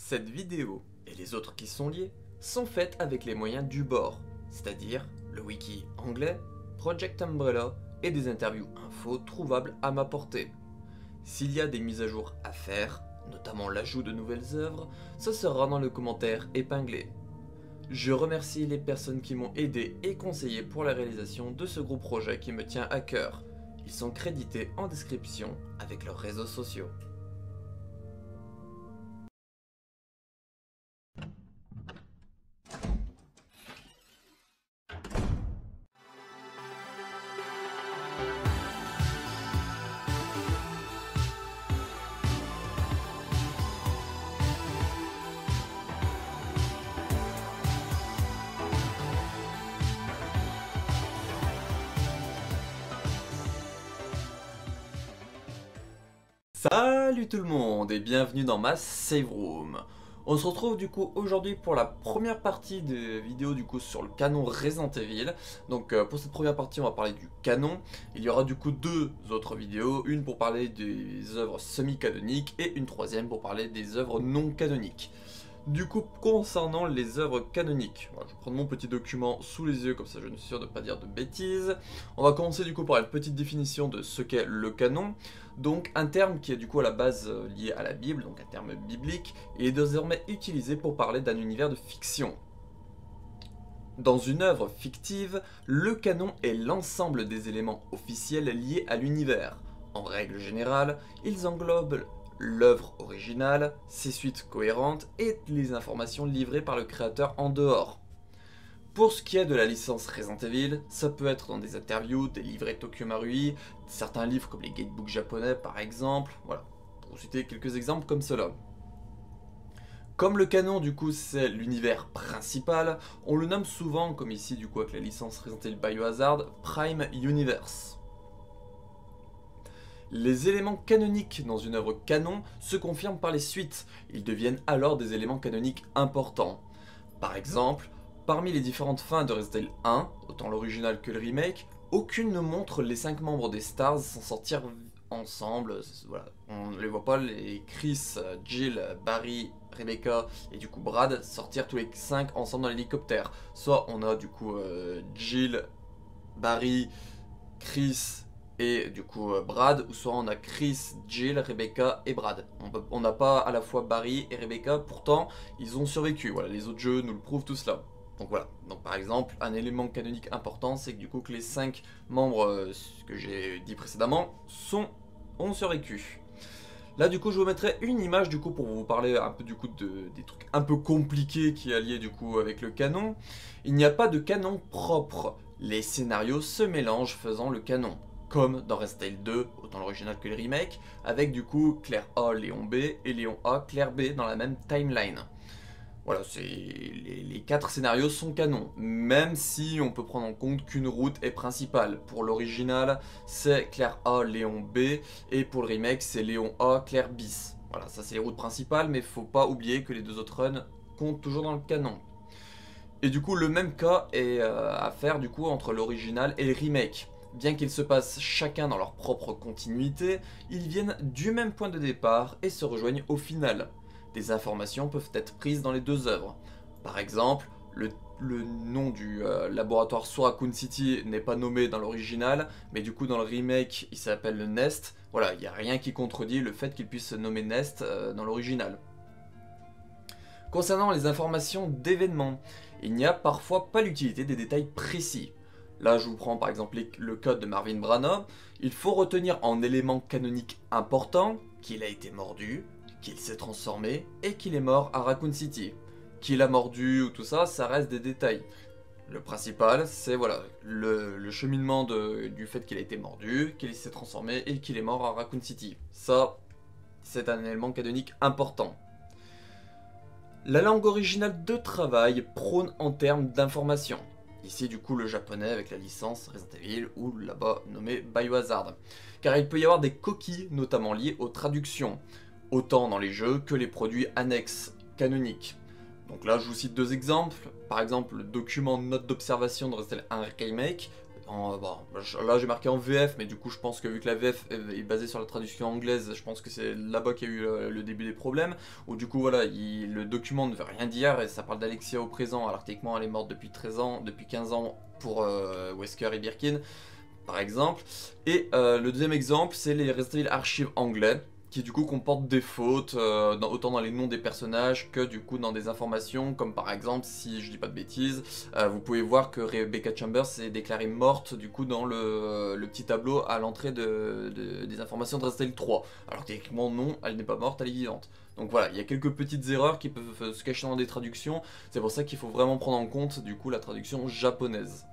Cette vidéo, et les autres qui sont liées, sont faites avec les moyens du bord, c'est-à-dire le wiki anglais, Project Umbrella et des interviews info trouvables à ma portée. S'il y a des mises à jour à faire, notamment l'ajout de nouvelles œuvres, ce sera dans le commentaire épinglé. Je remercie les personnes qui m'ont aidé et conseillé pour la réalisation de ce gros projet qui me tient à cœur. Ils sont crédités en description avec leurs réseaux sociaux. Salut tout le monde et bienvenue dans ma save room. On se retrouve du coup aujourd'hui pour la première partie de vidéo du coup sur le canon Resident Evil. Donc pour cette première partie on va parler du canon. Il y aura du coup deux autres vidéos, une pour parler des œuvres semi-canoniques et une troisième pour parler des œuvres non canoniques. Du coup, concernant les œuvres canoniques, voilà, je vais prendre mon petit document sous les yeux, comme ça je suis sûr de ne pas dire de bêtises. On va commencer du coup par une petite définition de ce qu'est le canon. Donc un terme qui est du coup à la base lié à la Bible, donc un terme biblique, et est désormais utilisé pour parler d'un univers de fiction. Dans une œuvre fictive, le canon est l'ensemble des éléments officiels liés à l'univers. En règle générale, ils englobent l'œuvre originale, ses suites cohérentes et les informations livrées par le créateur en dehors. Pour ce qui est de la licence Resident Evil, ça peut être dans des interviews, des livrets Tokyo Marui, certains livres comme les guidebooks japonais par exemple, voilà, pour citer quelques exemples comme cela. Comme le canon du coup c'est l'univers principal, on le nomme souvent, comme ici du coup avec la licence Resident Evil Biohazard, Prime Universe. Les éléments canoniques dans une œuvre canon se confirment par les suites, ils deviennent alors des éléments canoniques importants. Par exemple, parmi les différentes fins de Resident Evil 1, autant l'original que le remake, aucune ne montre les 5 membres des Stars s'en sortir ensemble, voilà. On ne les voit pas, les Chris, Jill, Barry, Rebecca et du coup Brad sortir tous les 5 ensemble dans l'hélicoptère. Soit on a du coup Jill, Barry, Chris et du coup Brad, ou soit on a Chris, Jill, Rebecca et Brad. On n'a pas à la fois Barry et Rebecca, pourtant ils ont survécu, voilà, les autres jeux nous le prouvent tout cela. Donc voilà, donc par exemple, un élément canonique important, c'est que du coup que les 5 membres que j'ai dit précédemment ont survécu. Là du coup je vous mettrai une image du coup pour vous parler un peu du coup des trucs un peu compliqués qui est lié du coup avec le canon. Il n'y a pas de canon propre, les scénarios se mélangent faisant le canon. Comme dans Resident Evil 2, autant l'original que le remake, avec du coup Claire A, Léon B et Léon A, Claire B dans la même timeline. Voilà, les 4 scénarios sont canons, même si on peut prendre en compte qu'une route est principale. Pour l'original, c'est Claire A, Léon B, et pour le remake, c'est Léon A, Claire bis. Voilà, ça c'est les routes principales, mais faut pas oublier que les deux autres runs comptent toujours dans le canon. Et du coup, le même cas est à faire du coup entre l'original et le remake. Bien qu'ils se passent chacun dans leur propre continuité, ils viennent du même point de départ et se rejoignent au final. Des informations peuvent être prises dans les deux œuvres. Par exemple, le nom du laboratoire sur Raccoon City n'est pas nommé dans l'original, mais du coup dans le remake il s'appelle le Nest. Voilà, il n'y a rien qui contredit le fait qu'il puisse se nommer Nest dans l'original. Concernant les informations d'événements, il n'y a parfois pas l'utilité des détails précis. Là je vous prends par exemple le code de Marvin Branagh, il faut retenir en élément canonique important qu'il a été mordu, qu'il s'est transformé et qu'il est mort à Raccoon City. Qu'il a mordu ou tout ça, ça reste des détails. Le principal c'est voilà, le cheminement du fait qu'il a été mordu, qu'il s'est transformé et qu'il est mort à Raccoon City. Ça, c'est un élément canonique important. La langue originale de travail prône en termes d'information. Ici du coup le japonais avec la licence Resident Evil ou là-bas nommé Biohazard. Car il peut y avoir des coquilles notamment liées aux traductions, autant dans les jeux que les produits annexes canoniques. Donc là je vous cite deux exemples, par exemple le document note d'observation de Resident Evil 1 Remake Bon, là j'ai marqué en VF, mais du coup je pense que vu que la VF est basée sur la traduction anglaise, je pense que c'est là-bas qu'il y a eu le début des problèmes. Où du coup voilà, le document ne veut rien dire et ça parle d'Alexia au présent, alors que techniquement elle est morte depuis 13 ans, depuis 15 ans pour Wesker et Birkin, par exemple. Et le deuxième exemple, c'est les Resident Evil archives anglais, qui du coup comportent des fautes, autant dans les noms des personnages que du coup dans des informations, comme par exemple, si je dis pas de bêtises, vous pouvez voir que Rebecca Chambers est déclarée morte du coup dans le petit tableau à l'entrée des informations de Resident Evil 3, alors que techniquement non, elle n'est pas morte, elle est vivante. Donc voilà, il y a quelques petites erreurs qui peuvent se cacher dans des traductions, c'est pour ça qu'il faut vraiment prendre en compte du coup la traduction japonaise,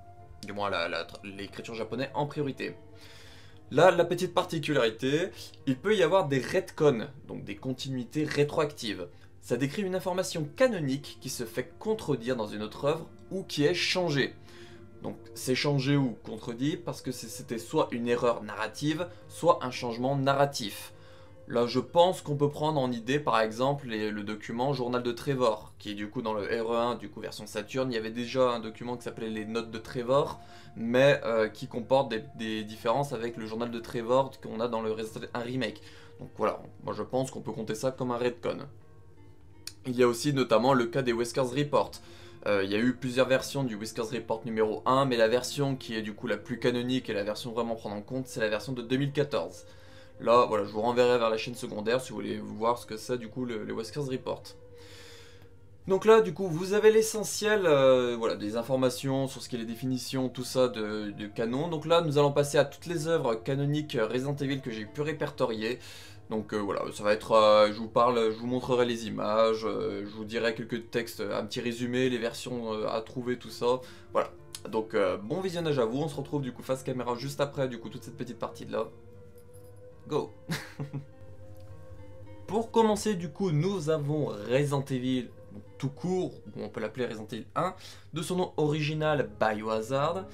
du moins l'écriture japonaise en priorité. Là, la petite particularité, il peut y avoir des retcons, donc des continuités rétroactives. Ça décrit une information canonique qui se fait contredire dans une autre œuvre ou qui est changée. Donc c'est changé ou contredit parce que c'était soit une erreur narrative, soit un changement narratif. Là, je pense qu'on peut prendre en idée, par exemple, le document Journal de Trevor, qui est du coup dans le RE1, du coup version Saturn. Il y avait déjà un document qui s'appelait les Notes de Trevor, mais qui comporte des différences avec le Journal de Trevor qu'on a dans le Resident Evil 1 Remake. Donc voilà, moi je pense qu'on peut compter ça comme un retcon. Il y a aussi notamment le cas des Wesker's Report. Il y a eu plusieurs versions du Wesker's Report numéro 1, mais la version qui est du coup la plus canonique et la version vraiment à prendre en compte, c'est la version de 2014. Là, voilà, je vous renverrai vers la chaîne secondaire si vous voulez voir ce que c'est du coup les Wesker's Report. Donc là, du coup, vous avez l'essentiel voilà, des informations sur ce qu'est les définitions, tout ça de canon. Donc là, nous allons passer à toutes les œuvres canoniques Resident Evil que j'ai pu répertorier. Donc voilà, ça va être, je vous montrerai les images, je vous dirai quelques textes, un petit résumé, les versions à trouver, tout ça. Voilà, donc bon visionnage à vous, on se retrouve du coup face caméra juste après du coup toute cette petite partie de là. Go. Pour commencer du coup nous avons Resident Evil tout court, ou on peut l'appeler Resident Evil 1, de son nom original Biohazard.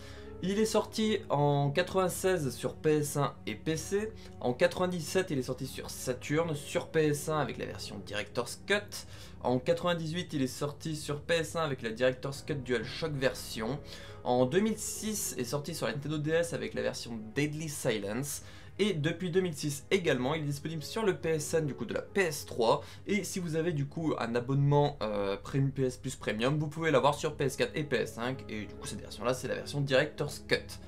Il est sorti en 96 sur PS1 et PC, en 97 il est sorti sur Saturn, sur PS1 avec la version Director's Cut, en 98 il est sorti sur PS1 avec la Director's Cut DualShock version, en 2006 est sorti sur la Nintendo DS avec la version Deadly Silence, et depuis 2006 également, il est disponible sur le PSN du coup de la PS3. Et si vous avez du coup un abonnement PS Plus Premium, vous pouvez l'avoir sur PS4 et PS5. Et du coup cette version là, c'est la version Director's Cut.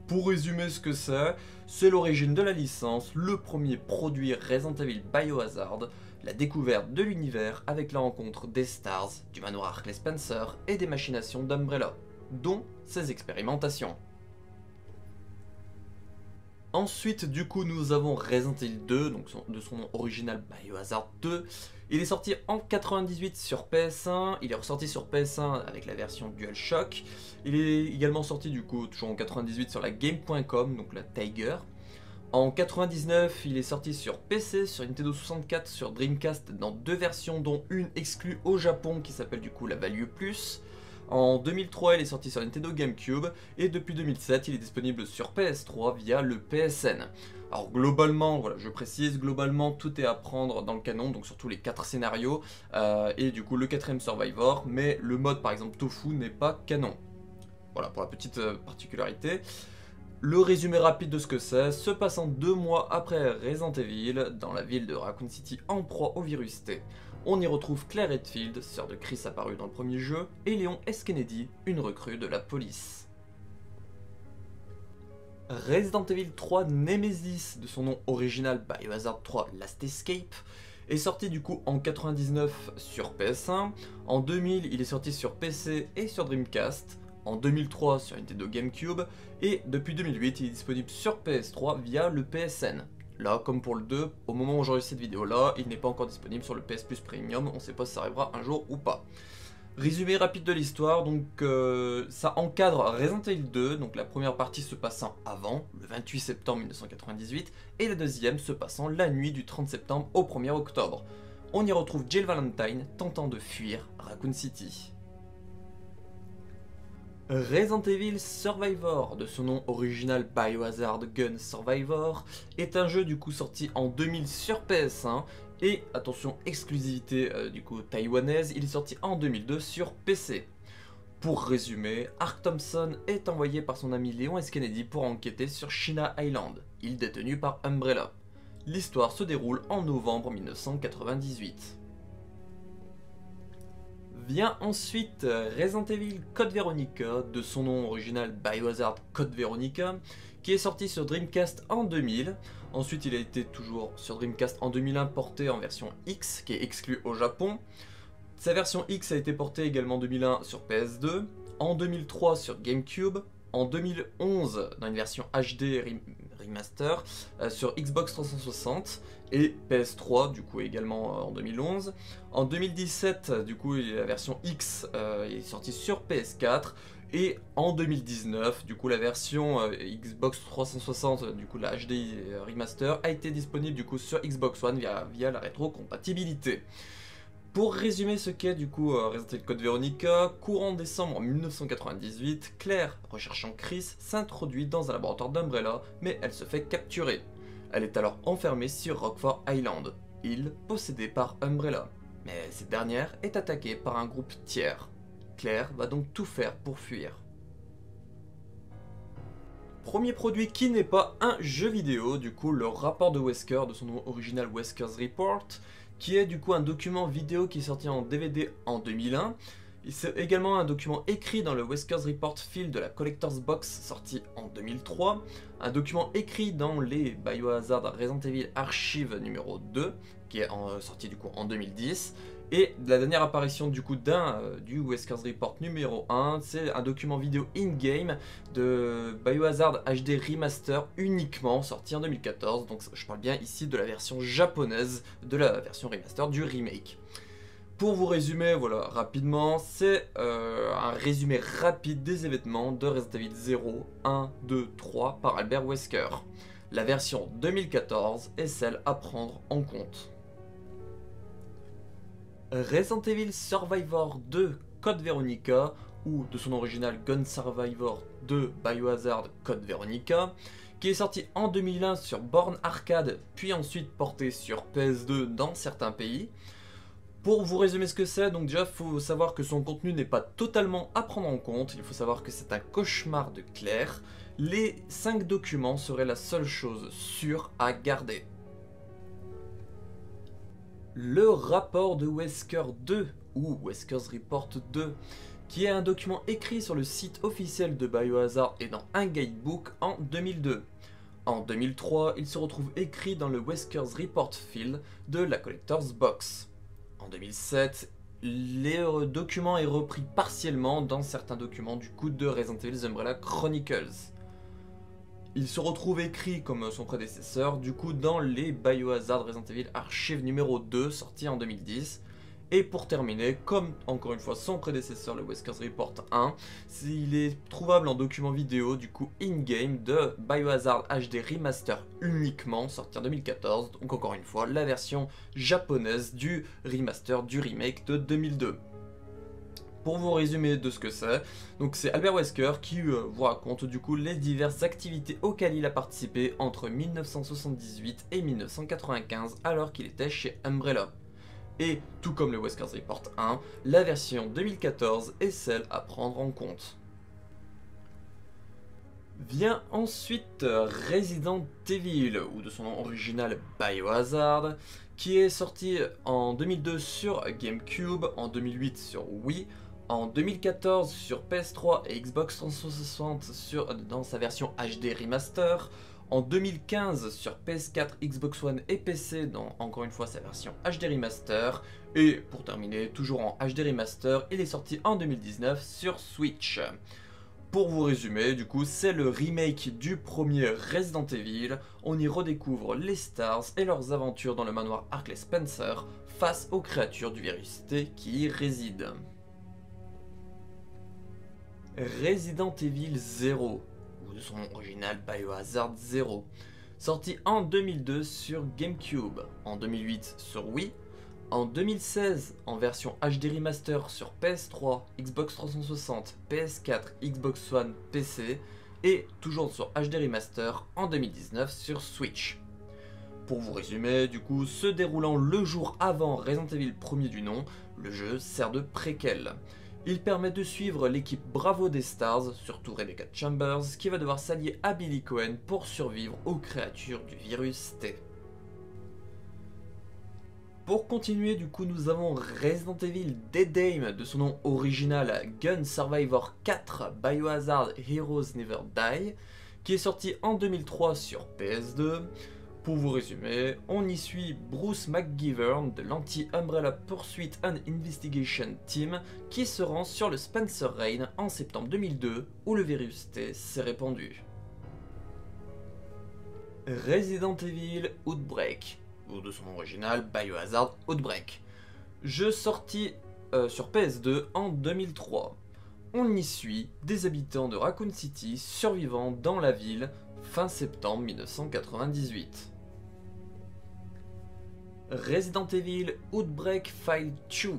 Pour résumer ce que c'est l'origine de la licence, le premier produit Resident Evil Biohazard, la découverte de l'univers avec la rencontre des Stars, du manoir Harkley Spencer et des machinations d'Umbrella, dont ses expérimentations. Ensuite, du coup, nous avons Resident Evil 2, donc de son nom original Biohazard 2. Il est sorti en 98 sur PS1, il est ressorti sur PS1 avec la version DualShock. Il est également sorti du coup, toujours en 98 sur la Game.com, donc la Tiger. En 99, il est sorti sur PC, sur Nintendo 64, sur Dreamcast dans deux versions, dont une exclue au Japon qui s'appelle du coup la Value Plus. En 2003, il est sorti sur Nintendo GameCube et depuis 2007, il est disponible sur PS3 via le PSN. Alors globalement, voilà, je précise, globalement tout est à prendre dans le canon, donc surtout les 4 scénarios et du coup le 4ème Survivor, mais le mode par exemple Tofu n'est pas canon. Voilà pour la petite particularité. Le résumé rapide de ce que c'est, se passant 2 mois après Resident Evil, dans la ville de Raccoon City en proie au virus T. On y retrouve Claire Redfield, sœur de Chris apparue dans le premier jeu, et Léon S. Kennedy, une recrue de la police. Resident Evil 3 Nemesis, de son nom original Biohazard 3 Last Escape, est sorti du coup en 99 sur PS1, en 2000 il est sorti sur PC et sur Dreamcast, en 2003 sur Nintendo GameCube, et depuis 2008 il est disponible sur PS3 via le PSN. Là, comme pour le 2, au moment où j'enregistre cette vidéo là, il n'est pas encore disponible sur le PS Plus Premium, on ne sait pas si ça arrivera un jour ou pas. Résumé rapide de l'histoire, donc ça encadre Resident Evil 2, donc la première partie se passant avant, le 28 septembre 1998, et la deuxième se passant la nuit du 30 septembre au 1er octobre. On y retrouve Jill Valentine tentant de fuir Raccoon City. Resident Evil Survivor, de son nom original Biohazard Gun Survivor, est un jeu du coup sorti en 2000 sur PS1 et, attention, exclusivité du coup taïwanaise, il est sorti en 2002 sur PC. Pour résumer, Ark Thompson est envoyé par son ami Léon S. Kennedy pour enquêter sur China Island, île détenue par Umbrella. L'histoire se déroule en novembre 1998. Vient ensuite Resident Evil Code Veronica, de son nom original Biohazard Code Veronica, qui est sorti sur Dreamcast en 2000. Ensuite il a été toujours sur Dreamcast en 2001 porté en version X, qui est exclue au Japon. Sa version X a été portée également en 2001 sur PS2, en 2003 sur GameCube, en 2011 dans une version HD remaster sur Xbox 360 et PS3 du coup également en 2011. En 2017 du coup la version X est sortie sur PS4 et en 2019 du coup la version Xbox 360 du coup la HD remaster a été disponible du coup sur Xbox One via la rétrocompatibilité. Pour résumer ce qu'est du coup Resident Evil Code Veronica, courant décembre 1998, Claire, recherchant Chris, s'introduit dans un laboratoire d'Umbrella, mais elle se fait capturer. Elle est alors enfermée sur Rockford Island, île possédée par Umbrella. Mais cette dernière est attaquée par un groupe tiers. Claire va donc tout faire pour fuir. Premier produit qui n'est pas un jeu vidéo, du coup le rapport de Wesker, de son nom original Wesker's Report, qui est du coup un document vidéo qui est sorti en DVD en 2001. C'est également un document écrit dans le Wesker's Report Field de la Collector's Box sorti en 2003, un document écrit dans les Biohazard Resident Evil Archive numéro 2, qui est sorti du coup en 2010, et la dernière apparition du coup du Wesker's Report numéro 1, c'est un document vidéo in-game de Biohazard HD Remaster uniquement sorti en 2014, donc je parle bien ici de la version japonaise de la version remaster du remake. Pour vous résumer, voilà, rapidement, c'est un résumé rapide des événements de Resident Evil 0, 1, 2, 3 par Albert Wesker. La version 2014 est celle à prendre en compte. Resident Evil Survivor 2 Code Veronica, ou de son original Gun Survivor 2 Biohazard Code Veronica, qui est sorti en 2001 sur Born Arcade, puis ensuite porté sur PS2 dans certains pays. Pour vous résumer ce que c'est, donc déjà il faut savoir que son contenu n'est pas totalement à prendre en compte, il faut savoir que c'est un cauchemar de Claire. Les 5 documents seraient la seule chose sûre à garder. Le rapport de Wesker 2, ou Wesker's Report 2, qui est un document écrit sur le site officiel de Biohazard et dans un guidebook en 2002. En 2003, il se retrouve écrit dans le Wesker's Report Field de la Collector's Box. En 2007, le document est repris partiellement dans certains documents du coup de Resident Evil Umbrella Chronicles. Il se retrouve écrit comme son prédécesseur du coup dans les Biohazard Resident Evil Archive numéro 2 sorti en 2010. Et pour terminer, comme encore une fois son prédécesseur le Wesker's Report 1, il est trouvable en document vidéo du coup in-game de Biohazard HD Remaster uniquement sorti en 2014, donc encore une fois la version japonaise du remaster du remake de 2002. Pour vous résumer de ce que c'est, donc c'est Albert Wesker qui vous raconte du coup les diverses activités auxquelles il a participé entre 1978 et 1995 alors qu'il était chez Umbrella. Et tout comme le Wesker's Report 1, la version 2014 est celle à prendre en compte. Vient ensuite Resident Evil, ou de son nom original Biohazard, qui est sorti en 2002 sur GameCube, en 2008 sur Wii, en 2014 sur PS3 et Xbox 360 dans sa version HD Remaster, en 2015 sur PS4, Xbox One et PC dans encore une fois sa version HD Remaster, et pour terminer toujours en HD Remaster, il est sorti en 2019 sur Switch. Pour vous résumer, du coup, c'est le remake du premier Resident Evil. On y redécouvre les Stars et leurs aventures dans le manoir Harkley Spencer face aux créatures du virus T qui y résident. Resident Evil 0, ou de son nom original Biohazard 0, sorti en 2002 sur GameCube, en 2008 sur Wii, en 2016 en version HD Remaster sur PS3, Xbox 360, PS4, Xbox One, PC, et toujours sur HD Remaster en 2019 sur Switch. Pour vous résumer, du coup, se déroulant le jour avant Resident Evil premier du nom, le jeu sert de préquel. Il permet de suivre l'équipe Bravo des Stars, surtout Rebecca Chambers, qui va devoir s'allier à Billy Cohen pour survivre aux créatures du virus T. Pour continuer, du coup, nous avons Resident Evil Dead Aim, de son nom original Gun Survivor 4 Biohazard Heroes Never Die, qui est sorti en 2003 sur PS2. Pour vous résumer, on y suit Bruce McGivern de l'Anti-Umbrella Pursuit and Investigation Team qui se rend sur le Spencer Rain en septembre 2002 où le virus T s'est répandu. Resident Evil Outbreak, ou de son nom original Biohazard Outbreak, jeu sorti sur PS2 en 2003. On y suit des habitants de Raccoon City survivant dans la ville fin septembre 1998. Resident Evil Outbreak File 2,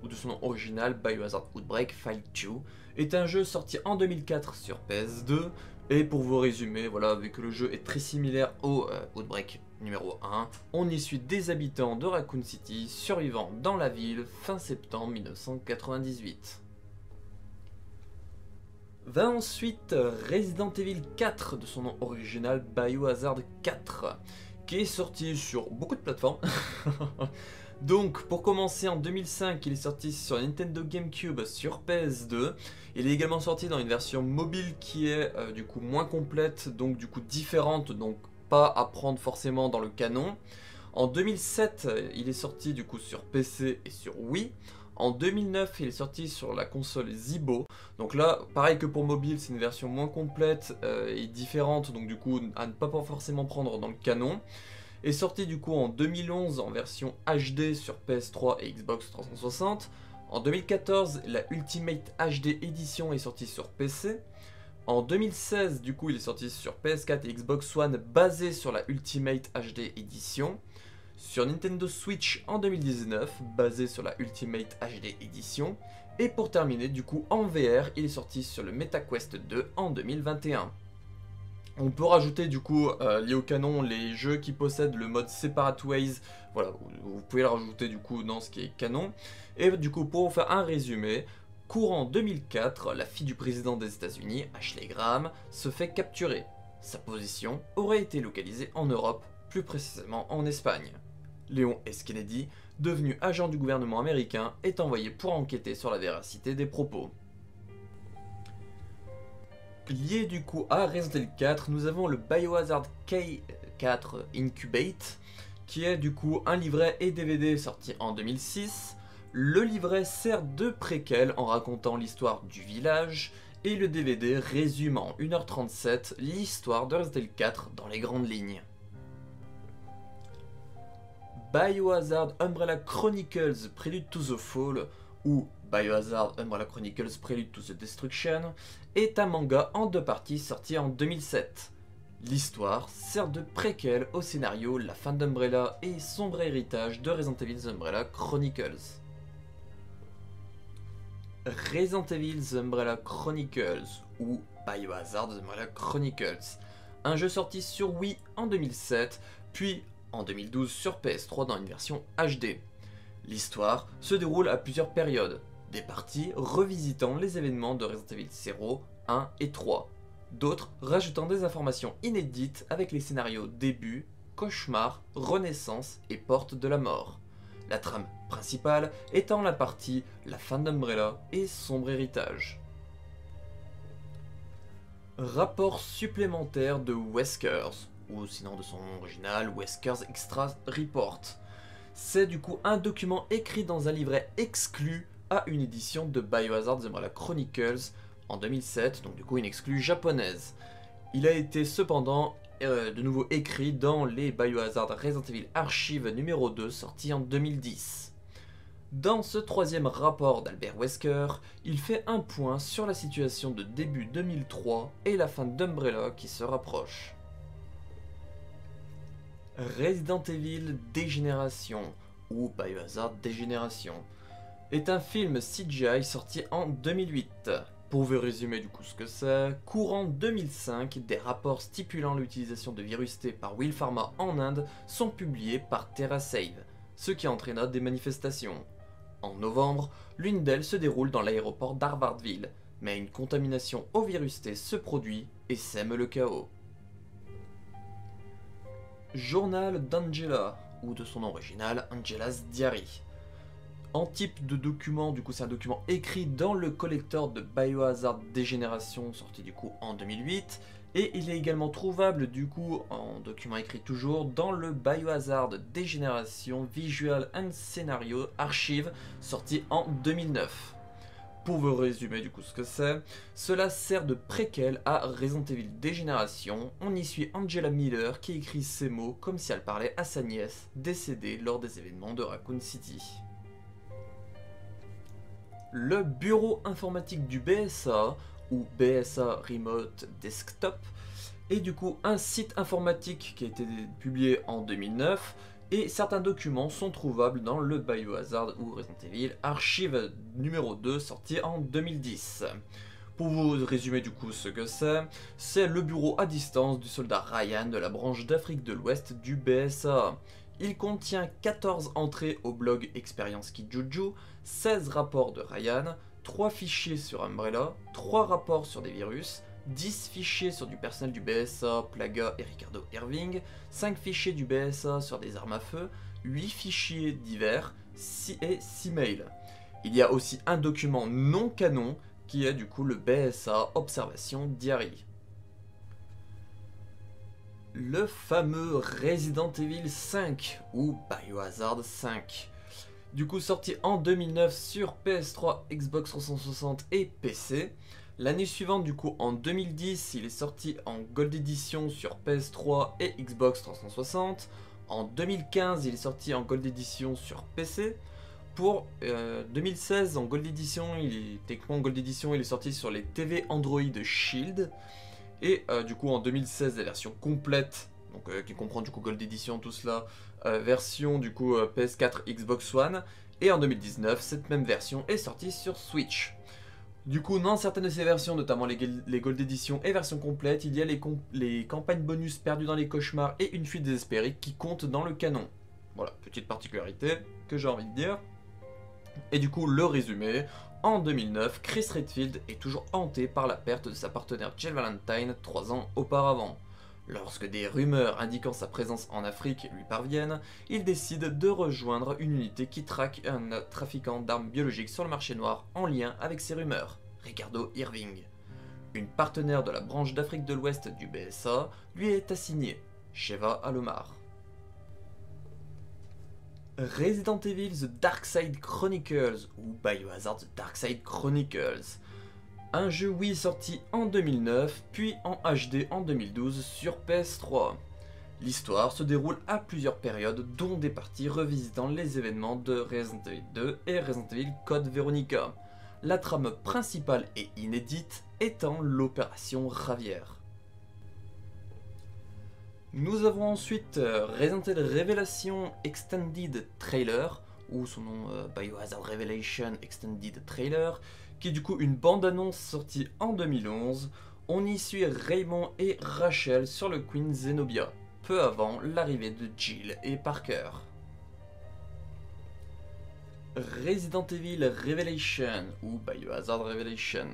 ou de son nom original Biohazard Outbreak File 2, est un jeu sorti en 2004 sur PS2, et pour vous résumer, voilà, vu que le jeu est très similaire au Outbreak numéro 1, on y suit des habitants de Raccoon City survivant dans la ville fin septembre 1998. Va ensuite Resident Evil 4, de son nom original Biohazard 4, qui est sorti sur beaucoup de plateformes. Donc pour commencer, en 2005 il est sorti sur Nintendo GameCube, sur PS2. Il est également sorti dans une version mobile qui est du coup moins complète, donc du coup différente, donc pas à prendre forcément dans le canon. En 2007 il est sorti du coup sur PC et sur Wii. En 2009, il est sorti sur la console Zibo. Donc là, pareil que pour mobile, c'est une version moins complète et différente, donc du coup à ne pas forcément prendre dans le canon. Est sorti du coup en 2011 en version HD sur PS3 et Xbox 360. En 2014, la Ultimate HD Edition est sortie sur PC. En 2016, du coup, il est sorti sur PS4 et Xbox One basé sur la Ultimate HD Edition. Sur Nintendo Switch en 2019, basé sur la Ultimate HD Edition. Et pour terminer, du coup, en VR, il est sorti sur le MetaQuest 2 en 2021. On peut rajouter, du coup, lié au canon, les jeux qui possèdent le mode Separate Ways. Voilà, vous pouvez le rajouter, du coup, dans ce qui est canon. Et du coup, pour vous faire un résumé, courant 2004, la fille du président des États-Unis, Ashley Graham, se fait capturer. Sa position aurait été localisée en Europe, plus précisément en Espagne. Léon S. Kennedy, devenu agent du gouvernement américain, est envoyé pour enquêter sur la véracité des propos. Lié du coup à Resident Evil 4, nous avons le Biohazard K4 Incubate, qui est du coup un livret et DVD sorti en 2006. Le livret sert de préquel en racontant l'histoire du village, et le DVD résume en 1h37 l'histoire de Resident Evil 4 dans les grandes lignes. Biohazard Umbrella Chronicles Prelude to the Fall, ou Biohazard Umbrella Chronicles Prelude to the Destruction, est un manga en 2 parties sorti en 2007. L'histoire sert de préquel au scénario La fin d'Umbrella et sombre héritage de Resident Evil The Umbrella Chronicles. Resident Evil The Umbrella Chronicles, ou Biohazard The Umbrella Chronicles, un jeu sorti sur Wii en 2007, puis en 2012 sur PS3 dans une version HD. L'histoire se déroule à plusieurs périodes, des parties revisitant les événements de Resident Evil 0, 1 et 3, d'autres rajoutant des informations inédites avec les scénarios début, cauchemar, renaissance et porte de la mort. La trame principale étant la partie La fin d'Umbrella et sombre héritage. Rapport supplémentaire de Weskers, ou sinon de son nom original, Weskers Extra Report. C'est du coup un document écrit dans un livret exclu à une édition de Biohazard The Umbrella Chronicles en 2007, donc du coup une exclue japonaise. Il a été cependant de nouveau écrit dans les Biohazard Resident Evil Archive numéro 2 sorti en 2010. Dans ce troisième rapport d'Albert Wesker, il fait un point sur la situation de début 2003 et la fin d'Umbrella qui se rapproche. Resident Evil Dégénération, ou Biohazard Dégénération, est un film CGI sorti en 2008. Pour vous résumer du coup ce que c'est, courant 2005, des rapports stipulant l'utilisation de virus T par Will Pharma en Inde sont publiés par TerraSave, ce qui entraîna des manifestations. En novembre, l'une d'elles se déroule dans l'aéroport d'Harvardville, mais une contamination au virus T se produit et sème le chaos. Journal d'Angela, ou de son nom original, Angela's Diary. En type de document, du coup c'est un document écrit dans le collector de Biohazard Dégénération, sorti du coup en 2008, et il est également trouvable du coup en document écrit toujours dans le Biohazard Dégénération Visual and Scenario Archive, sorti en 2009. Pour vous résumer du coup ce que c'est, cela sert de préquel à Resident Evil Dégénération. On y suit Angela Miller qui écrit ces mots comme si elle parlait à sa nièce, décédée lors des événements de Raccoon City. Le bureau informatique du BSA, ou BSA Remote Desktop, est du coup un site informatique qui a été publié en 2009, et certains documents sont trouvables dans le Biohazard ou Resident Evil Archive numéro 2 sorti en 2010. Pour vous résumer du coup ce que c'est le bureau à distance du soldat Ryan de la branche d'Afrique de l'Ouest du BSA. Il contient 14 entrées au blog Expérience Kijuju, 16 rapports de Ryan, 3 fichiers sur Umbrella, 3 rapports sur des virus, 10 fichiers sur du personnel du BSA, Plaga et Ricardo Irving, 5 fichiers du BSA sur des armes à feu, 8 fichiers divers et 6 mails. Il y a aussi un document non canon qui est du coup le BSA Observation Diary. Le fameux Resident Evil 5 ou Biohazard 5. Du coup sorti en 2009 sur PS3, Xbox 360 et PC. L'année suivante du coup en 2010 il est sorti en Gold Edition sur PS3 et Xbox 360. En 2015 il est sorti en Gold Edition sur PC. Pour 2016 en Gold Edition, techniquement en Gold Edition il est sorti sur les TV Android Shield. Et du coup en 2016 la version complète, donc qui comprend du coup Gold Edition, tout cela, version du coup PS4, Xbox One. Et en 2019 cette même version est sortie sur Switch. Du coup dans certaines de ces versions, notamment les Gold Edition et version complète, il y a les campagnes bonus perdues dans les cauchemars et une fuite désespérée qui comptent dans le canon. Voilà, petite particularité que j'ai envie de dire. Et du coup le résumé. En 2009, Chris Redfield est toujours hanté par la perte de sa partenaire Jill Valentine 3 ans auparavant. Lorsque des rumeurs indiquant sa présence en Afrique lui parviennent, il décide de rejoindre une unité qui traque un trafiquant d'armes biologiques sur le marché noir en lien avec ces rumeurs, Ricardo Irving. Une partenaire de la branche d'Afrique de l'Ouest du BSA lui est assignée, Sheva Alomar. Resident Evil The Dark Side Chronicles ou Biohazard The Dark Side Chronicles. Un jeu Wii sorti en 2009 puis en HD en 2012 sur PS3. L'histoire se déroule à plusieurs périodes dont des parties revisitant les événements de Resident Evil 2 et Resident Evil Code Veronica. La trame principale et inédite étant l'opération Ravière. Nous avons ensuite Resident Evil Révélation Extended Trailer, ou son nom Biohazard Revelation Extended Trailer, qui est du coup une bande-annonce sortie en 2011. On y suit Raymond et Rachel sur le Queen Zenobia, peu avant l'arrivée de Jill et Parker. Resident Evil Revelation, ou Biohazard Revelation.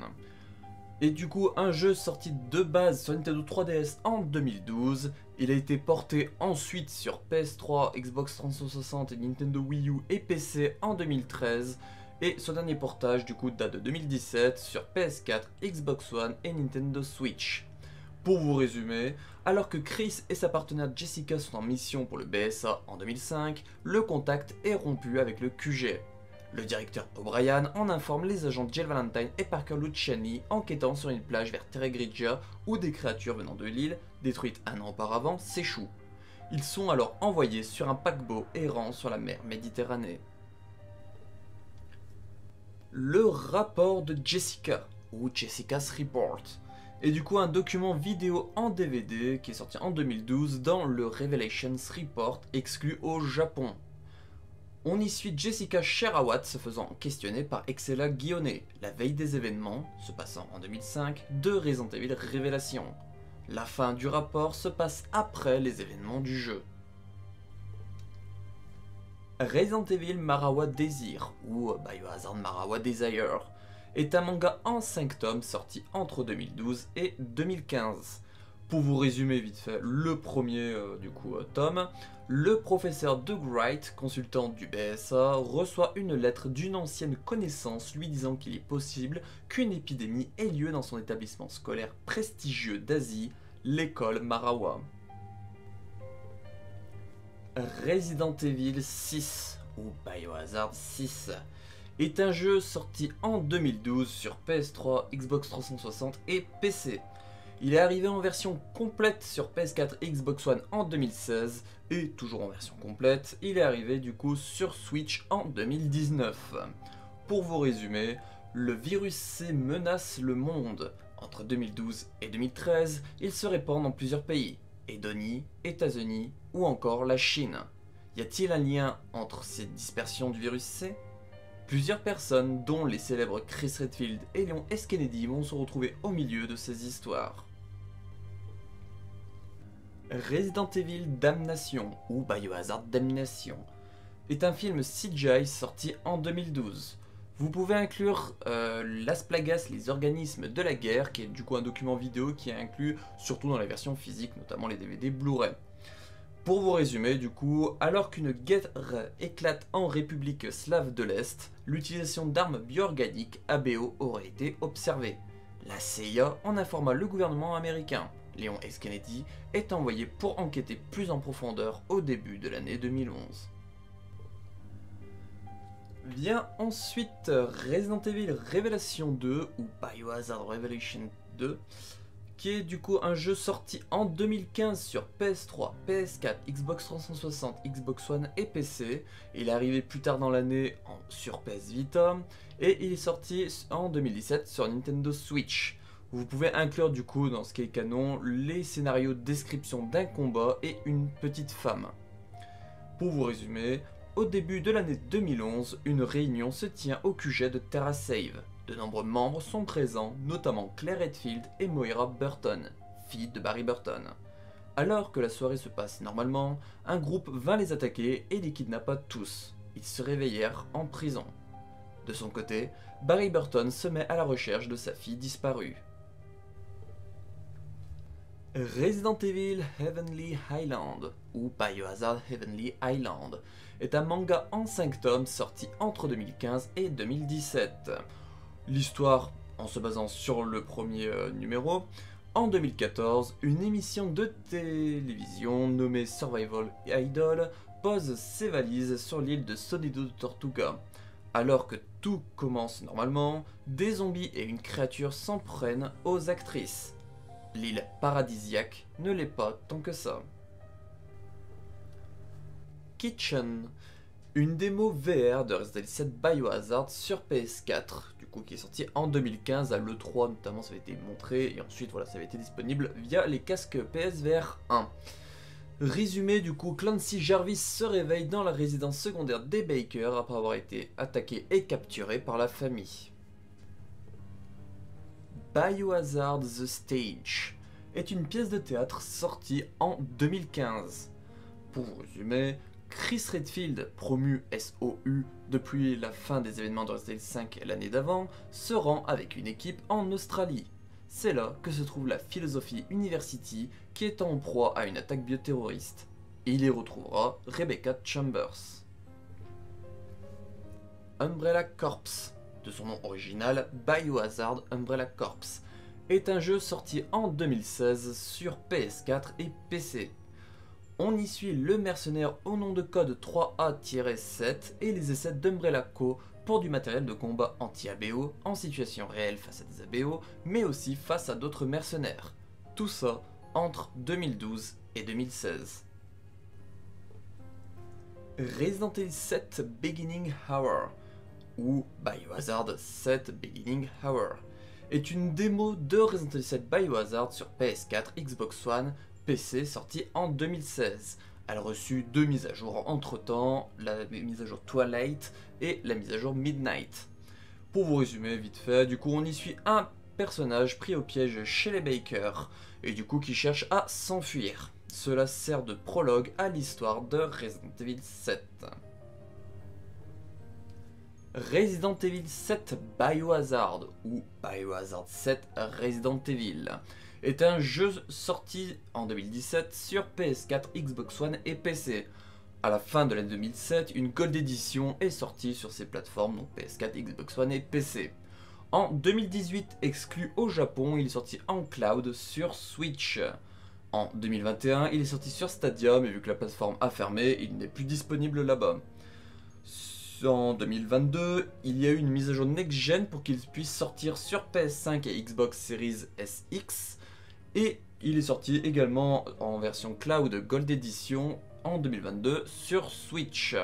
Et du coup un jeu sorti de base sur Nintendo 3DS en 2012, il a été porté ensuite sur PS3, Xbox 360 et Nintendo Wii U et PC en 2013, et ce dernier portage du coup date de 2017 sur PS4, Xbox One et Nintendo Switch. Pour vous résumer, alors que Chris et sa partenaire Jessica sont en mission pour le BSA en 2005, le contact est rompu avec le QG. Le directeur O'Brien en informe les agents Jill Valentine et Parker Luciani enquêtant sur une plage vers Terra Grigia où des créatures venant de l'île, détruites un an auparavant, s'échouent. Ils sont alors envoyés sur un paquebot errant sur la mer Méditerranée. Le rapport de Jessica, ou Jessica's Report, est du coup un document vidéo en DVD qui est sorti en 2012 dans le Revelations Report exclu au Japon. On y suit Jessica Sherawat se faisant questionner par Excella Guionnet, la veille des événements, se passant en 2005, de Resident Evil Révélation. La fin du rapport se passe après les événements du jeu. Resident Evil Marawa Desire, ou Biohazard Marawa Desire, est un manga en 5 tomes sorti entre 2012 et 2015. Pour vous résumer vite fait le premier tome, le professeur Doug Wright, consultant du BSA, reçoit une lettre d'une ancienne connaissance lui disant qu'il est possible qu'une épidémie ait lieu dans son établissement scolaire prestigieux d'Asie, l'école Marawa. Resident Evil 6, ou Biohazard 6, est un jeu sorti en 2012 sur PS3, Xbox 360 et PC. Il est arrivé en version complète sur PS4 et Xbox One en 2016, et toujours en version complète, il est arrivé du coup sur Switch en 2019. Pour vous résumer, le virus C menace le monde. Entre 2012 et 2013, il se répand dans plusieurs pays, Edonie, États-Unis ou encore la Chine. Y a-t-il un lien entre ces dispersions du virus C ? Plusieurs personnes, dont les célèbres Chris Redfield et Leon S. Kennedy, vont se retrouver au milieu de ces histoires. Resident Evil Damnation, ou Biohazard Damnation, est un film CGI sorti en 2012. Vous pouvez inclure Las Plagas, les organismes de la guerre, qui est du coup un document vidéo qui est inclus surtout dans la version physique, notamment les DVD Blu-ray. Pour vous résumer, du coup, alors qu'une guerre éclate en République slave de l'Est, l'utilisation d'armes bioorganiques ABO aurait été observée. La CIA en informa le gouvernement américain. Leon S. Kennedy est envoyé pour enquêter plus en profondeur au début de l'année 2011. Vient ensuite Resident Evil Revelation 2 ou Biohazard Revelation 2, qui est du coup un jeu sorti en 2015 sur PS3, PS4, Xbox 360, Xbox One et PC. Il est arrivé plus tard dans l'année sur PS Vita et il est sorti en 2017 sur Nintendo Switch. Vous pouvez inclure du coup dans ce qui est canon les scénarios de description d'un combat et une petite femme. Pour vous résumer, au début de l'année 2011, une réunion se tient au QG de TerraSave. De nombreux membres sont présents, notamment Claire Redfield et Moira Burton, fille de Barry Burton. Alors que la soirée se passe normalement, un groupe vint les attaquer et les kidnappa tous. Ils se réveillèrent en prison. De son côté, Barry Burton se met à la recherche de sa fille disparue. Resident Evil Heavenly Island, ou Biohazard Heavenly Island, est un manga en 5 tomes sorti entre 2015 et 2017. L'histoire, en se basant sur le premier numéro, en 2014, une émission de télévision nommée Survival Idol pose ses valises sur l'île de Sonido de Tortuga. Alors que tout commence normalement, des zombies et une créature s'en prennent aux actrices. L'île paradisiaque ne l'est pas tant que ça. Kitchen, une démo VR de Resident Evil 7 Biohazard sur PS4, du coup qui est sorti en 2015 à l'E3 notamment, ça avait été montré et ensuite voilà, ça avait été disponible via les casques PSVR 1. Résumé, du coup, Clancy Jarvis se réveille dans la résidence secondaire des Baker après avoir été attaqué et capturé par la famille. Biohazard The Stage est une pièce de théâtre sortie en 2015. Pour vous résumer, Chris Redfield, promu SOU depuis la fin des événements de Resident Evil 5 l'année d'avant, se rend avec une équipe en Australie. C'est là que se trouve la Philosophy University qui est en proie à une attaque bioterroriste. Il y retrouvera Rebecca Chambers. Umbrella Corps, de son nom original Biohazard Umbrella Corps, est un jeu sorti en 2016 sur PS4 et PC. On y suit le mercenaire au nom de code 3A-7 et les essais d'Umbrella Co pour du matériel de combat anti-ABO en situation réelle face à des ABO, mais aussi face à d'autres mercenaires. Tout ça entre 2012 et 2016. Resident Evil 7 Beginning Hour, ou Biohazard 7 Beginning Hour, est une démo de Resident Evil 7 Biohazard sur PS4, Xbox One, PC sortie en 2016. Elle a reçu 2 mises à jour entre temps, la mise à jour Twilight et la mise à jour Midnight. Pour vous résumer vite fait, du coup on y suit un personnage pris au piège chez les Baker et du coup qui cherche à s'enfuir. Cela sert de prologue à l'histoire de Resident Evil 7. Resident Evil 7 Biohazard ou Biohazard 7 Resident Evil est un jeu sorti en 2017 sur PS4, Xbox One et PC. À la fin de l'année 2007, une Gold Edition est sortie sur ces plateformes, donc PS4, Xbox One et PC. En 2018, exclu au Japon, il est sorti en cloud sur Switch. En 2021, il est sorti sur Stadia, mais vu que la plateforme a fermé, il n'est plus disponible là-bas. En 2022, il y a eu une mise à jour next-gen pour qu'il puisse sortir sur PS5 et Xbox Series SX. Et il est sorti également en version cloud Gold Edition en 2022 sur Switch.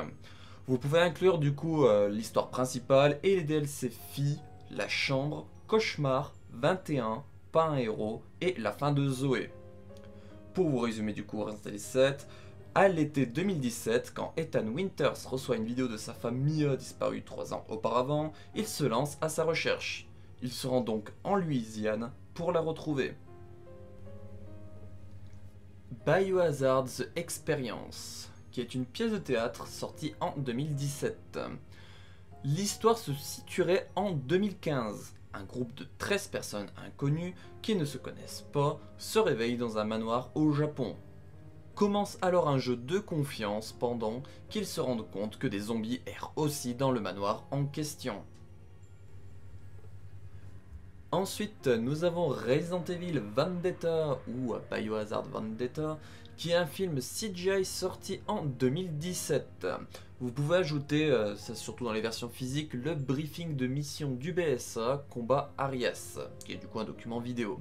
Vous pouvez inclure du coup l'histoire principale et les DLC Fi, La Chambre, Cauchemar, 21, Pas un héros et La fin de Zoé. Pour vous résumer du coup Resident Evil 7, à l'été 2017, quand Ethan Winters reçoit une vidéo de sa femme Mia disparue 3 ans auparavant, il se lance à sa recherche. Il se rend donc en Louisiane pour la retrouver. Biohazard The Experience, qui est une pièce de théâtre sortie en 2017. L'histoire se situerait en 2015. Un groupe de 13 personnes inconnues qui ne se connaissent pas se réveille dans un manoir au Japon. Commence alors un jeu de confiance pendant qu'ils se rendent compte que des zombies errent aussi dans le manoir en question. Ensuite, nous avons Resident Evil Vendetta ou Biohazard Vendetta, qui est un film CGI sorti en 2017. Vous pouvez ajouter, ça surtout dans les versions physiques, le briefing de mission du BSA Combat Arias, qui est du coup un document vidéo.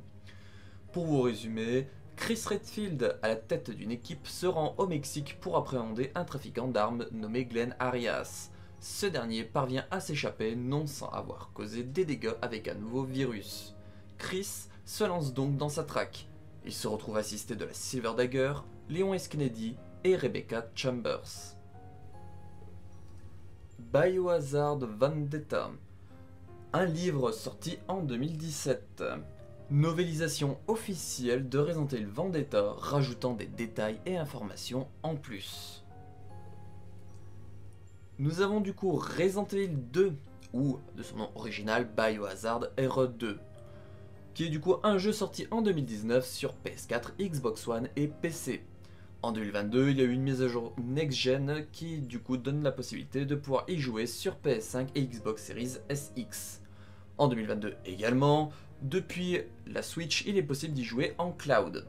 Pour vous résumer, Chris Redfield, à la tête d'une équipe, se rend au Mexique pour appréhender un trafiquant d'armes nommé Glenn Arias. Ce dernier parvient à s'échapper non sans avoir causé des dégâts avec un nouveau virus. Chris se lance donc dans sa traque. Il se retrouve assisté de la Silver Dagger, Leon S. Kennedy et Rebecca Chambers. Biohazard Vendetta, un livre sorti en 2017. Novélisation officielle de Resident Evil Vendetta, rajoutant des détails et informations en plus. Nous avons du coup Resident Evil 2, ou de son nom original Biohazard RE2, qui est du coup un jeu sorti en 2019 sur PS4, Xbox One et PC. En 2022, il y a eu une mise à jour next-gen qui du coup donne la possibilité de pouvoir y jouer sur PS5 et Xbox Series SX. En 2022 également, depuis la Switch, il est possible d'y jouer en cloud.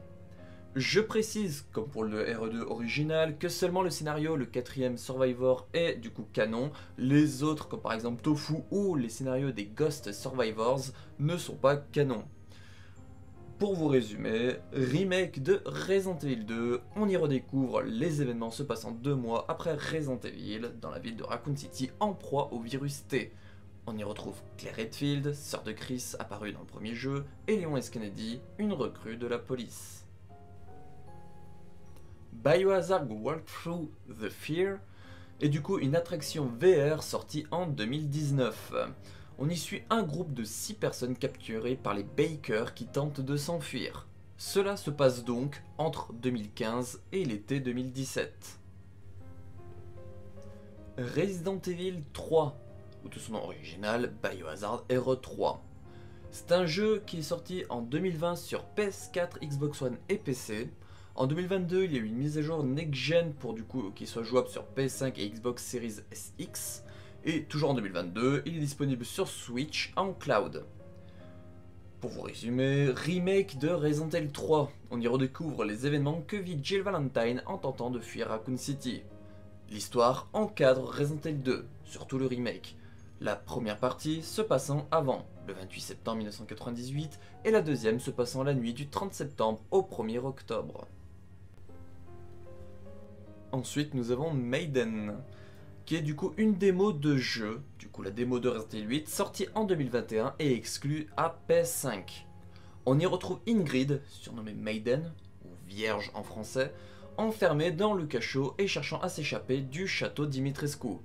Je précise, comme pour le RE2 original, que seulement le scénario, le 4ème Survivor, est du coup canon. Les autres, comme par exemple Tofu ou les scénarios des Ghost Survivors, ne sont pas canons. Pour vous résumer, remake de Resident Evil 2, on y redécouvre les événements se passant 2 mois après Resident Evil, dans la ville de Raccoon City en proie au virus T. On y retrouve Claire Redfield, sœur de Chris apparue dans le premier jeu, et Leon S. Kennedy, une recrue de la police. Biohazard Walkthrough the Fear est du coup une attraction VR sortie en 2019. On y suit un groupe de 6 personnes capturées par les Bakers qui tentent de s'enfuir. Cela se passe donc entre 2015 et l'été 2017. Resident Evil 3, ou de son nom original Biohazard RE3. C'est un jeu qui est sorti en 2020 sur PS4, Xbox One et PC. En 2022, il y a eu une mise à jour next-gen pour du coup qu'il soit jouable sur PS5 et Xbox Series SX. Et toujours en 2022, il est disponible sur Switch en cloud. Pour vous résumer, remake de Resident Evil 3. On y redécouvre les événements que vit Jill Valentine en tentant de fuir Raccoon City. L'histoire encadre Resident Evil 2, surtout le remake. La première partie se passant avant, le 28 septembre 1998, et la deuxième se passant la nuit du 30 septembre au 1er octobre. Ensuite, nous avons Maiden, qui est du coup une démo de jeu, du coup la démo de Resident Evil 8, sortie en 2021 et exclue à PS5. On y retrouve Ingrid, surnommée Maiden, ou Vierge en français, enfermée dans le cachot et cherchant à s'échapper du château Dimitrescu.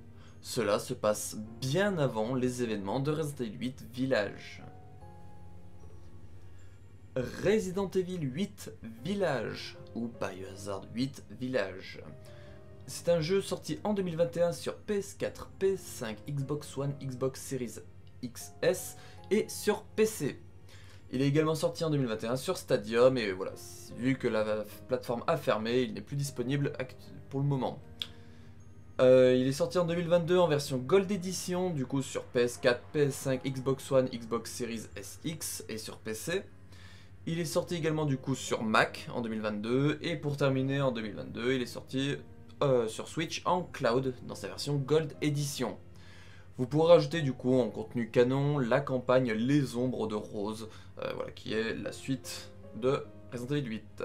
Cela se passe bien avant les événements de Resident Evil 8 Village. Resident Evil 8 Village, ou Biohazard 8 Village. C'est un jeu sorti en 2021 sur PS4, PS5, Xbox One, Xbox Series XS et sur PC. Il est également sorti en 2021 sur Stadium et voilà, vu que la plateforme a fermé, il n'est plus disponible pour le moment. Il est sorti en 2022 en version Gold Edition, du coup sur PS4, PS5, Xbox One, Xbox Series SX et sur PC. Il est sorti également du coup sur Mac en 2022 et pour terminer en 2022, il est sorti sur Switch en cloud dans sa version Gold Edition. Vous pourrez ajouter du coup en contenu canon la campagne Les Ombres de Rose, voilà, qui est la suite de Resident Evil 8.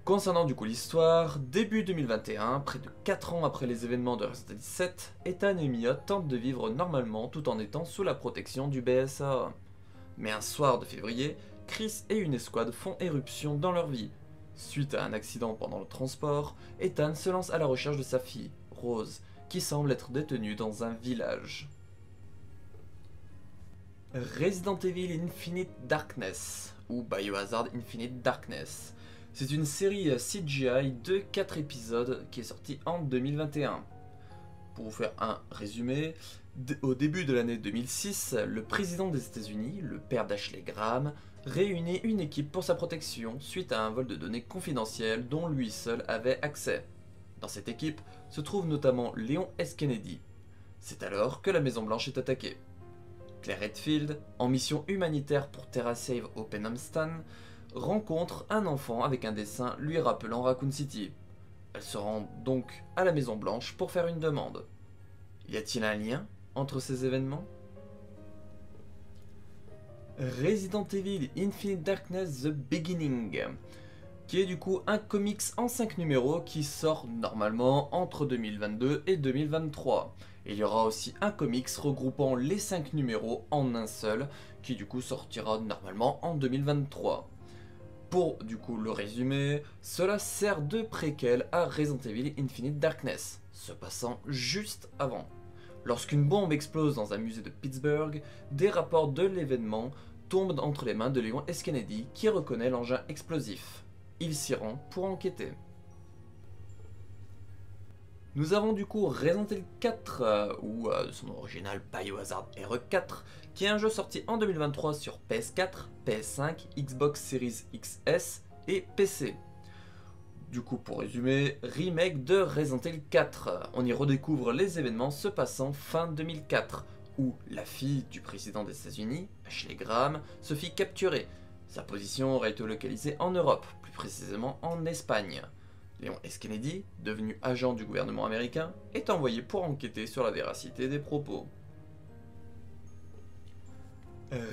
Concernant du coup l'histoire, début 2021, près de 4 ans après les événements de Resident Evil 7, Ethan et Mia tentent de vivre normalement tout en étant sous la protection du BSAA. Mais un soir de février, Chris et une escouade font éruption dans leur vie. Suite à un accident pendant le transport, Ethan se lance à la recherche de sa fille, Rose, qui semble être détenue dans un village. Resident Evil Infinite Darkness, ou Biohazard Infinite Darkness. C'est une série CGI de 4 épisodes qui est sortie en 2021. Pour vous faire un résumé, au début de l'année 2006, le président des États-Unis, le père d'Ashley Graham, réunit une équipe pour sa protection suite à un vol de données confidentielles dont lui seul avait accès. Dans cette équipe se trouve notamment Léon S. Kennedy. C'est alors que la Maison Blanche est attaquée. Claire Redfield, en mission humanitaire pour Terra Save Openhamstan, rencontre un enfant avec un dessin lui rappelant Raccoon City. Elle se rend donc à la Maison Blanche pour faire une demande. Y a-t-il un lien entre ces événements? Resident Evil Infinite Darkness The Beginning, qui est du coup un comics en 5 numéros qui sort normalement entre 2022 et 2023. Il y aura aussi un comics regroupant les 5 numéros en un seul, qui du coup sortira normalement en 2023. Pour du coup le résumer, cela sert de préquel à Resident Evil Infinite Darkness, se passant juste avant. Lorsqu'une bombe explose dans un musée de Pittsburgh, des rapports de l'événement tombent entre les mains de Léon S. Kennedy qui reconnaît l'engin explosif. Il s'y rend pour enquêter. Nous avons du coup Resident Evil 4, ou son original Biohazard RE4, qui est un jeu sorti en 2023 sur PS4, PS5, Xbox Series XS et PC. Du coup, pour résumer, remake de Resident Evil 4. On y redécouvre les événements se passant fin 2004, où la fille du président des États-Unis, Ashley Graham, se fit capturer. Sa position aurait été localisée en Europe, plus précisément en Espagne. Léon S. Kennedy, devenu agent du gouvernement américain, est envoyé pour enquêter sur la véracité des propos.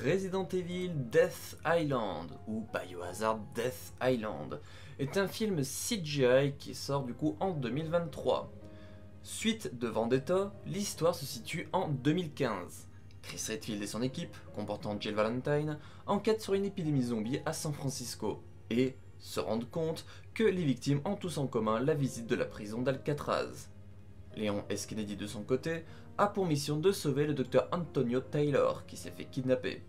Resident Evil Death Island, ou Biohazard Death Island, est un film CGI qui sort du coup en 2023. Suite de Vendetta, l'histoire se situe en 2015. Chris Redfield et son équipe, comportant Jill Valentine, enquêtent sur une épidémie zombie à San Francisco et se rendent compte que les victimes ont tous en commun la visite de la prison d'Alcatraz. Léon S. Kennedy de son côté a pour mission de sauver le docteur Antonio Taylor qui s'est fait kidnapper.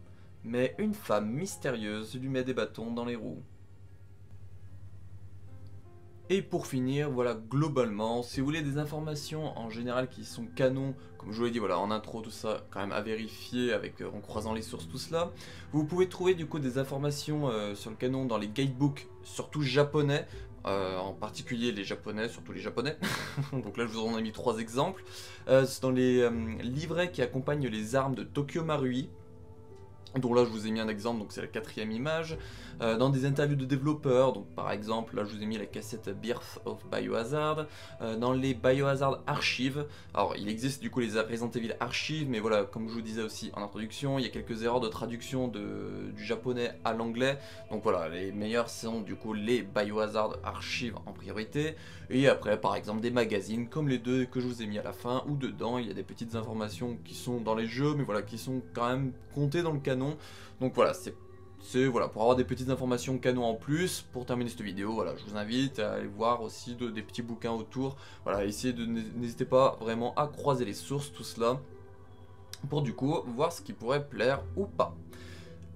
Mais une femme mystérieuse lui met des bâtons dans les roues. Et pour finir, voilà, globalement, si vous voulez des informations en général qui sont canons, comme je vous l'ai dit, voilà, en intro, tout ça, quand même à vérifier avec, en croisant les sources, tout cela, vous pouvez trouver du coup des informations sur le canon dans les guidebooks, surtout japonais, en particulier les japonais, surtout les japonais. Donc là, je vous en ai mis 3 exemples. C'est dans les livrets qui accompagnent les armes de Tokyo Marui. Donc là je vous ai mis un exemple, donc c'est la 4e image, dans des interviews de développeurs, donc par exemple là je vous ai mis la cassette Birth of Biohazard, dans les Biohazard Archives. Alors il existe du coup les Resident Evil Archives, mais voilà, comme je vous disais aussi en introduction, il y a quelques erreurs de traduction du japonais à l'anglais, donc voilà, les meilleurs sont du coup les Biohazard Archives en priorité, et après par exemple des magazines comme les 2 que je vous ai mis à la fin, où dedans il y a des petites informations qui sont dans les jeux, mais voilà, qui sont quand même comptées dans le canon. Donc voilà, c'est voilà, pour avoir des petites informations canon en plus. Pour terminer cette vidéo, voilà, je vous invite à aller voir aussi des petits bouquins autour. Voilà, n'hésitez pas vraiment à croiser les sources, tout cela, pour du coup voir ce qui pourrait plaire ou pas.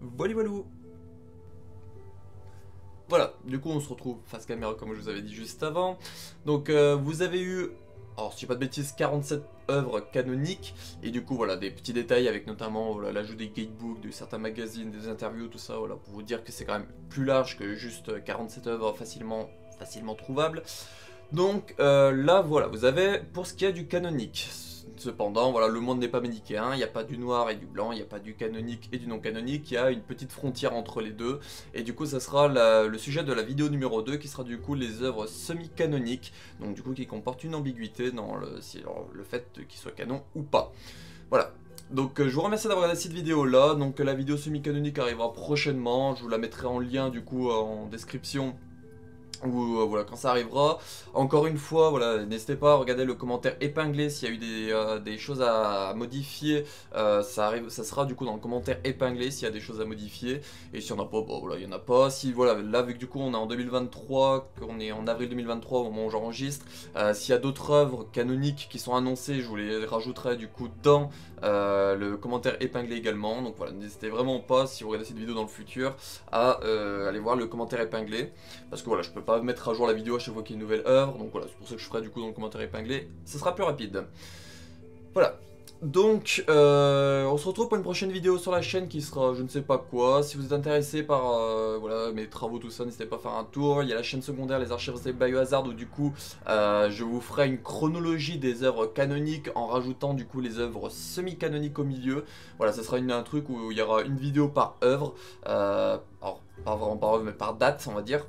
Voilà, voilà. voilà, du coup on se retrouve face caméra comme je vous avais dit juste avant. Donc vous avez eu, alors si je dis pas de bêtises, 47 œuvres canoniques, et du coup voilà, des petits détails avec notamment voilà, l'ajout des guidebooks, de certains magazines, des interviews, tout ça, voilà, pour vous dire que c'est quand même plus large que juste 47 œuvres facilement trouvables. Donc là voilà, vous avez pour ce qui est du canonique. Cependant, voilà, le monde n'est pas manichéen, il n'y a pas du noir et du blanc, il n'y a pas du canonique et du non canonique, il y a une petite frontière entre les deux, et du coup ça sera le sujet de la vidéo numéro 2 qui sera du coup les œuvres semi-canoniques, donc du coup qui comportent une ambiguïté dans le fait qu'ils soient canon ou pas. Voilà. Donc je vous remercie d'avoir regardé cette vidéo là, donc la vidéo semi-canonique arrivera prochainement, je vous la mettrai en lien du coup en description, ou voilà, quand ça arrivera. Encore une fois, voilà, n'hésitez pas à regarder le commentaire épinglé s'il y a eu des choses à modifier. Ça sera du coup dans le commentaire épinglé s'il y a des choses à modifier. Et s'il n'y en a pas, bon voilà, il n'y en a pas. Si voilà, là vu que du coup on est en 2023, qu'on est en avril 2023 au moment où j'enregistre, s'il y a d'autres œuvres canoniques qui sont annoncées, je vous les rajouterai du coup dans le commentaire épinglé également. Donc voilà, n'hésitez vraiment pas, si vous regardez cette vidéo dans le futur, à aller voir le commentaire épinglé. Parce que voilà, je peux pas mettre à jour la vidéo à chaque fois qu'il y a une nouvelle œuvre, donc voilà, c'est pour ça que je ferai du coup dans le commentaire épinglé, ce sera plus rapide. Voilà, donc on se retrouve pour une prochaine vidéo sur la chaîne qui sera je ne sais pas quoi. Si vous êtes intéressé par voilà, mes travaux, tout ça, n'hésitez pas à faire un tour. Il y a la chaîne secondaire, les archives de Biohazard, où du coup je vous ferai une chronologie des œuvres canoniques en rajoutant du coup les œuvres semi-canoniques au milieu. Voilà, ce sera un truc où il y aura une vidéo par œuvre, alors pas vraiment par œuvre mais par date on va dire.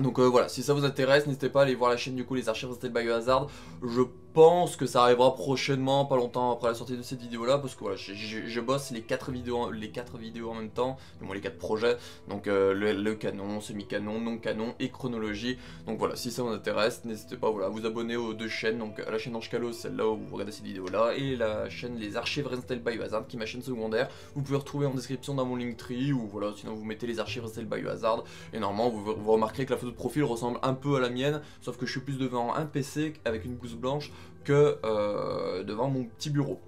Donc voilà, si ça vous intéresse, n'hésitez pas à aller voir la chaîne du coup les archives de Biohazard. Je pense que ça arrivera prochainement, pas longtemps après la sortie de cette vidéo là, parce que voilà, je bosse les 4 vidéos en même temps, du moins les 4 projets, donc le canon, semi-canon, non-canon et chronologie. Donc voilà, si ça vous intéresse, n'hésitez pas voilà, à vous abonner aux deux chaînes, donc à la chaîne Ange-Calo, celle-là où vous regardez cette vidéo là, et la chaîne les archives Biohazard, qui est ma chaîne secondaire. Vous pouvez retrouver en description dans mon Linktree, ou voilà, sinon vous mettez les archives Biohazard, et normalement vous remarquerez que la photo de profil ressemble un peu à la mienne, sauf que je suis plus devant un PC avec une blouse blanche que devant mon petit bureau.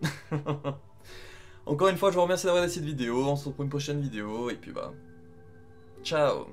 Encore une fois, je vous remercie d'avoir regardé cette vidéo, on se retrouve pour une prochaine vidéo, et puis bah, ciao.